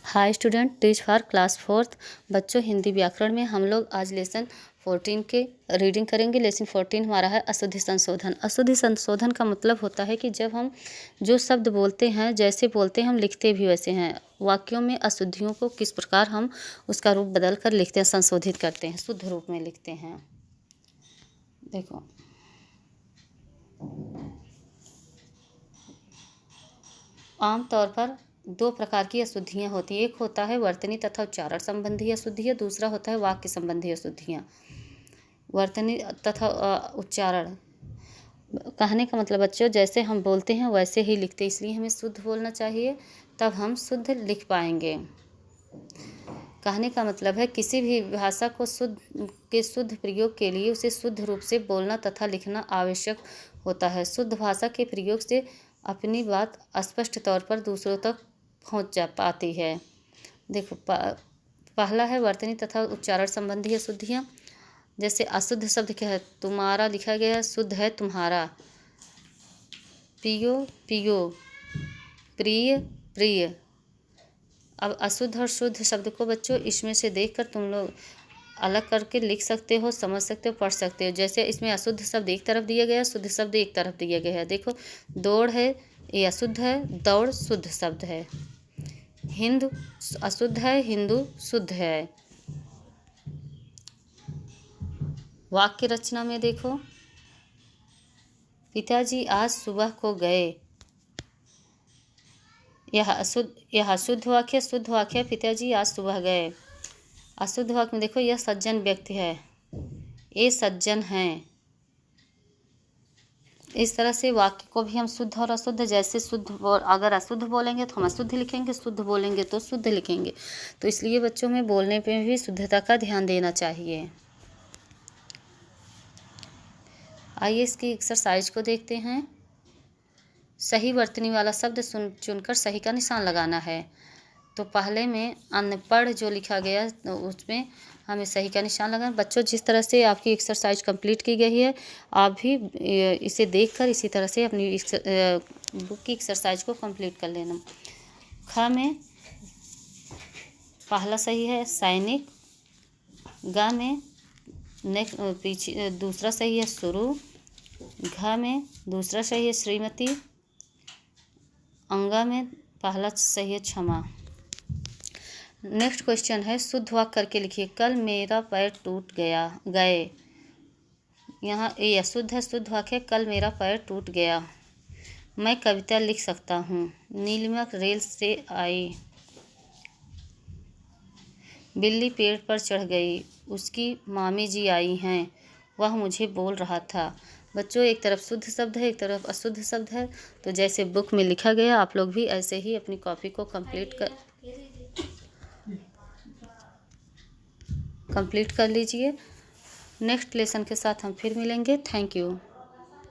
Hi student, teach for class fourth. बच्चों, हिंदी व्याकरण में हम लोग आज लेसन 14 के रीडिंग करेंगे। लेसन 14 हमारा है अशुद्धि संशोधन। अशुद्धि संशोधन का मतलब होता है कि जब हम जो शब्द बोलते हैं, जैसे बोलते हैं हम लिखते भी वैसे हैं। वाक्यों में अशुद्धियों को किस प्रकार हम उसका रूप बदल कर लिखते हैं, संशोधित करते हैं, शुद्ध रूप में लिखते हैं। देखो, आमतौर पर दो प्रकार की अशुद्धियाँ होती हैं। एक होता है वर्तनी तथा उच्चारण संबंधी अशुद्धियाँ, दूसरा होता है वाक्य संबंधी अशुद्धियाँ। वर्तनी तथा उच्चारण कहने का मतलब बच्चों, जैसे हम बोलते हैं वैसे ही लिखते, इसलिए हमें शुद्ध बोलना चाहिए, तब हम शुद्ध लिख पाएंगे। कहने का मतलब है किसी भी भाषा को शुद्ध प्रयोग के लिए उसे शुद्ध रूप से बोलना तथा लिखना आवश्यक होता है। शुद्ध भाषा के प्रयोग से अपनी बात स्पष्ट तौर पर दूसरों तक पहुंच जा पाती है। देखो, पहला है वर्तनी तथा उच्चारण संबंधी अशुद्धियाँ। जैसे अशुद्ध शब्द क्या है, तुम्हारा लिखा गया, शुद्ध है तुम्हारा। पियो पियो, प्रिय प्रिय। अब अशुद्ध और शुद्ध शब्द को बच्चों इसमें से देखकर तुम लोग अलग करके लिख सकते हो, समझ सकते हो, पढ़ सकते हो। जैसे इसमें अशुद्ध शब्द एक तरफ दिया गया है, शुद्ध शब्द एक तरफ दिया गया है। देखो, दौड़ है, ये अशुद्ध है, दौड़ शुद्ध शब्द है। हिंद अशुद्ध है, हिंदू शुद्ध है। वाक्य रचना में देखो, पिताजी आज सुबह को गए। यह अशुद्ध वाक्य। शुद्ध वाक्य, पिताजी आज सुबह गए। अशुद्ध वाक्य में देखो, यह सज्जन व्यक्ति है, ये सज्जन हैं। इस तरह से वाक्य को भी हम शुद्ध और अशुद्ध, जैसे अगर अशुद्ध बोलेंगे तो हम अशुद्ध लिखेंगे, शुद्ध बोलेंगे तो शुद्ध लिखेंगे। तो इसलिए बच्चों में बोलने पे भी शुद्धता का ध्यान देना चाहिए। आइए इसकी एक्सरसाइज को देखते हैं। सही वर्तनी वाला शब्द चुनकर सही का निशान लगाना है। तो पहले में अनपढ़ जो लिखा गया, तो उसमें हमें सही का निशान लगाना। बच्चों, जिस तरह से आपकी एक्सरसाइज कंप्लीट की गई है, आप भी इसे देखकर इसी तरह से अपनी बुक की एक्सरसाइज को कंप्लीट कर लेना। ख में पहला सही है सैनिक। ग में पीछे दूसरा सही है शुरू। घ में दूसरा सही है श्रीमती। अंगा में पहला सही है क्षमा। नेक्स्ट क्वेश्चन है, शुद्ध वाक्य करके लिखिए। कल मेरा पैर टूट गए। यहाँ ये अशुद्ध है, शुद्ध वाक्य है, कल मेरा पैर टूट गया। मैं कविता लिख सकता हूँ। नीलिमा रेल से आई। बिल्ली पेड़ पर चढ़ गई, उसकी मामी जी आई हैं, वह मुझे बोल रहा था। बच्चों, एक तरफ शुद्ध शब्द है, एक तरफ अशुद्ध शब्द है। तो जैसे बुक में लिखा गया, आप लोग भी ऐसे ही अपनी कॉपी को कंप्लीट कर लीजिए। नेक्स्ट लेसन के साथ हम फिर मिलेंगे। Thank you.